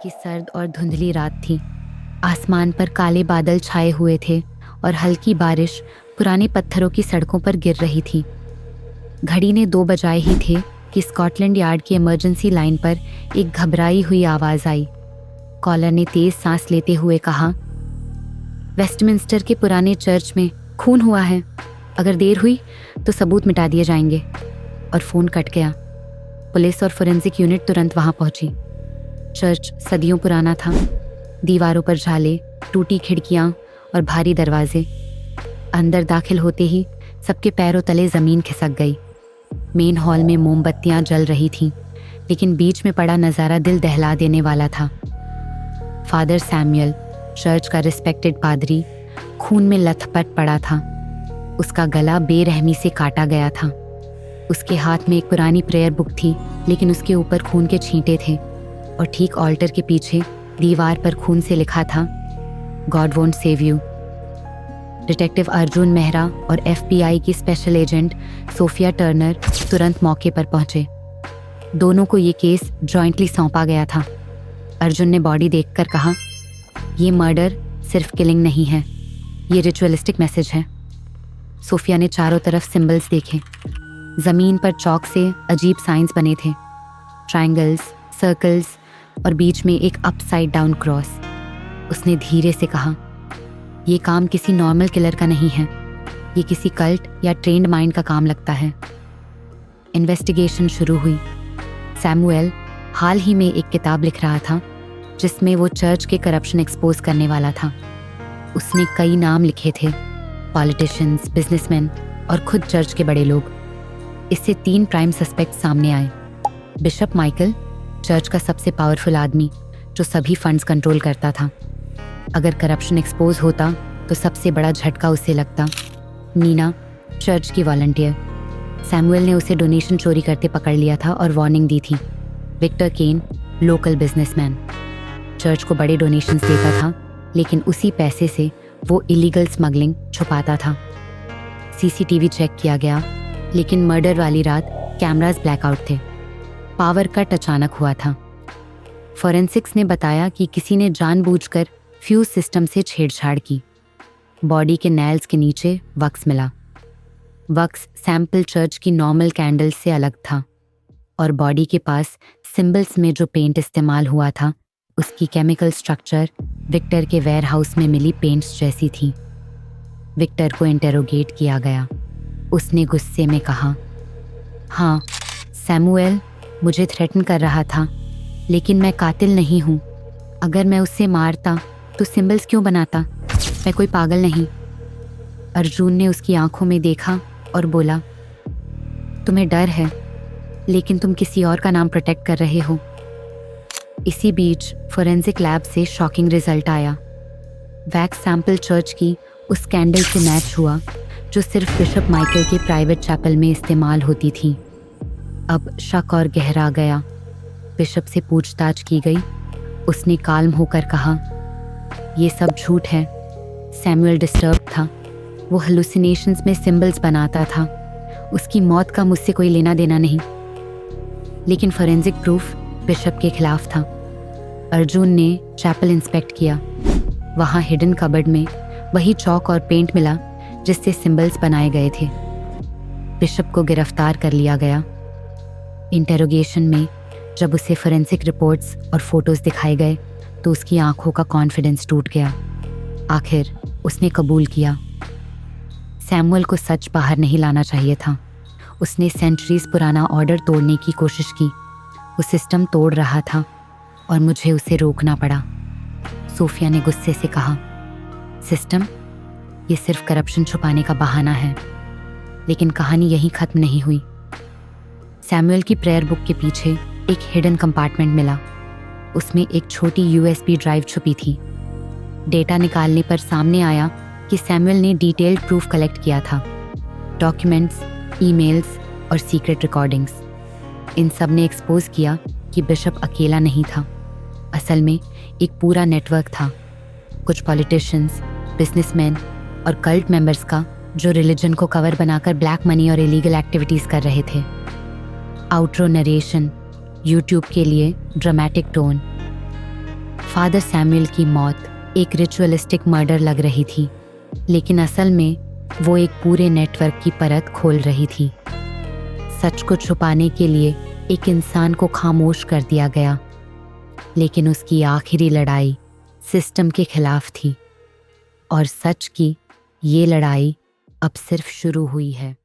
की सर्द और धुंधली रात थी। आसमान पर काले बादल छाए हुए थे और हल्की बारिश पुराने पत्थरों की सड़कों पर गिर रही थी। घड़ी ने 2 बजाए ही थे कि स्कॉटलैंड यार्ड की इमरजेंसी लाइन पर एक घबराई हुई आवाज़ आई। कॉलर ने तेज सांस लेते हुए कहा, वेस्टमिंस्टर के पुराने चर्च में खून हुआ है। अगर देर हुई तो सबूत मिटा दिए जाएंगे। और फ़ोन कट गया। पुलिस और फोरेंसिक यूनिट तुरंत वहां पहुंची। चर्च सदियों पुराना था। दीवारों पर झाले, टूटी खिड़कियां और भारी दरवाजे। अंदर दाखिल होते ही सबके पैरों तले ज़मीन खिसक गई। मेन हॉल में मोमबत्तियां जल रही थीं, लेकिन बीच में पड़ा नज़ारा दिल दहला देने वाला था। फादर सैमुअल, चर्च का रिस्पेक्टेड पादरी, खून में लथपथ पड़ा था। उसका गला बेरहमी से काटा गया था। उसके हाथ में एक पुरानी प्रेयर बुक थी, लेकिन उसके ऊपर खून के छींटे थे और ठीक ऑल्टर के पीछे दीवार पर खून से लिखा था, God won't save you. Detective Arjun Mehra और FBI की स्पेशल एजेंट सोफिया टर्नर तुरंत मौके पर पहुंचे। दोनों को ये केस जॉइंटली सौंपा गया था। अर्जुन ने बॉडी देखकर कहा, ये मर्डर सिर्फ किलिंग नहीं है, ये रिचुअलिस्टिक मैसेज है। सोफिया ने चारों तरफ सिंबल्स देखे। ज़मीन पर चौक से अजीब साइंस बने थे, ट्रायंगल्स, सर्कल्स और बीच में एक अपसाइड डाउन क्रॉस। उसने धीरे से कहा, ये काम किसी नॉर्मल किलर का नहीं है, ये किसी कल्ट या ट्रेंड माइंड का काम लगता है। इन्वेस्टिगेशन शुरू हुई। सैमुअल हाल ही में एक किताब लिख रहा था जिसमें वो चर्च के करप्शन एक्सपोज करने वाला था। उसने कई नाम लिखे थे, पॉलिटिशियंस, बिजनेसमैन और खुद चर्च के बड़े लोग। इससे 3 प्राइम सस्पेक्ट सामने आए। बिशप माइकल, चर्च का सबसे पावरफुल आदमी जो सभी फंड्स कंट्रोल करता था। अगर करप्शन एक्सपोज होता तो सबसे बड़ा झटका उसे लगता। नीना, चर्च की वॉलंटियर, सैमुअल ने उसे डोनेशन चोरी करते पकड़ लिया था और वार्निंग दी थी। विक्टर केन, लोकल बिजनेसमैन, चर्च को बड़े डोनेशंस देता था, लेकिन उसी पैसे से वो इलीगल स्मगलिंग छुपाता था। CCTV चेक किया गया, लेकिन मर्डर वाली रात कैमरास ब्लैकआउट थे। पावर कट अचानक हुआ था। फोरेंसिक्स ने बताया कि किसी ने जानबूझकर फ्यूज सिस्टम से छेड़छाड़ की। बॉडी के नेल्स के नीचे वक्स मिला। वक्स सैंपल चर्च की नॉर्मल कैंडल्स से अलग था और बॉडी के पास सिंबल्स में जो पेंट इस्तेमाल हुआ था उसकी केमिकल स्ट्रक्चर विक्टर के वेयरहाउस में मिली पेंट्स जैसी थी। विक्टर को इंटेरोगेट किया गया। उसने गुस्से में कहा, हाँ सैमुअल मुझे थ्रेटन कर रहा था, लेकिन मैं कातिल नहीं हूँ। अगर मैं उससे मारता तो सिंबल्स क्यों बनाता? मैं कोई पागल नहीं। अर्जुन ने उसकी आंखों में देखा और बोला, तुम्हें डर है, लेकिन तुम किसी और का नाम प्रोटेक्ट कर रहे हो। इसी बीच फोरेंसिक लैब से शॉकिंग रिजल्ट आया। वैक्स सैंपल चर्च की उस कैंडल से मैच हुआ जो सिर्फ बिशप माइकल के प्राइवेट चैपल में इस्तेमाल होती थी। अब शक और गहरा गया। बिशप से पूछताछ की गई। उसने काल्म होकर कहा, ये सब झूठ है। सैमुअल डिस्टर्ब था। वो हेलुसिनेशंस में सिंबल्स बनाता था। उसकी मौत का मुझसे कोई लेना देना नहीं। लेकिन फोरेंसिक प्रूफ बिशप के खिलाफ था। अर्जुन ने चैपल इंस्पेक्ट किया। वहाँ हिडन कबर्ड में वही चौक और पेंट मिला जिससे सिंबल्स बनाए गए थे। बिशप को गिरफ्तार कर लिया गया। इंटेरोगेशन में जब उसे फोरेंसिक रिपोर्ट्स और फोटोज दिखाए गए तो उसकी आंखों का कॉन्फिडेंस टूट गया। आखिर उसने कबूल किया। सैमुअल को सच बाहर नहीं लाना चाहिए था। उसने सेंचुरीज पुराना ऑर्डर तोड़ने की कोशिश की। वो सिस्टम तोड़ रहा था और मुझे उसे रोकना पड़ा। सोफिया ने गुस्से से कहा, सिस्टम? ये सिर्फ करप्शन छुपाने का बहाना है। लेकिन कहानी यहीं खत्म नहीं हुई। सैमुअल की प्रेयर बुक के पीछे एक हिडन कंपार्टमेंट मिला। उसमें एक छोटी USB ड्राइव छुपी थी। डेटा निकालने पर सामने आया कि सैमुअल ने डिटेल्ड प्रूफ कलेक्ट किया था। डॉक्यूमेंट्स, ईमेल्स और सीक्रेट रिकॉर्डिंग्स। इन सब ने एक्सपोज किया कि बिशप अकेला नहीं था। असल में एक पूरा नेटवर्क था। कुछ पॉलिटिशियंस, बिजनेसमैन और कल्ट मेंबर्स का, जो रिलीजन को कवर बनाकर ब्लैक मनी और इलीगल एक्टिविटीज़ कर रहे थे। आउट्रो नरेशन, यूट्यूब के लिए ड्रामेटिक टोन। फादर सैमुअल की मौत एक रिचुअलिस्टिक मर्डर लग रही थी, लेकिन असल में वो एक पूरे नेटवर्क की परत खोल रही थी। सच को छुपाने के लिए एक इंसान को खामोश कर दिया गया, लेकिन उसकी आखिरी लड़ाई सिस्टम के खिलाफ थी। और सच की ये लड़ाई अब सिर्फ शुरू हुई है।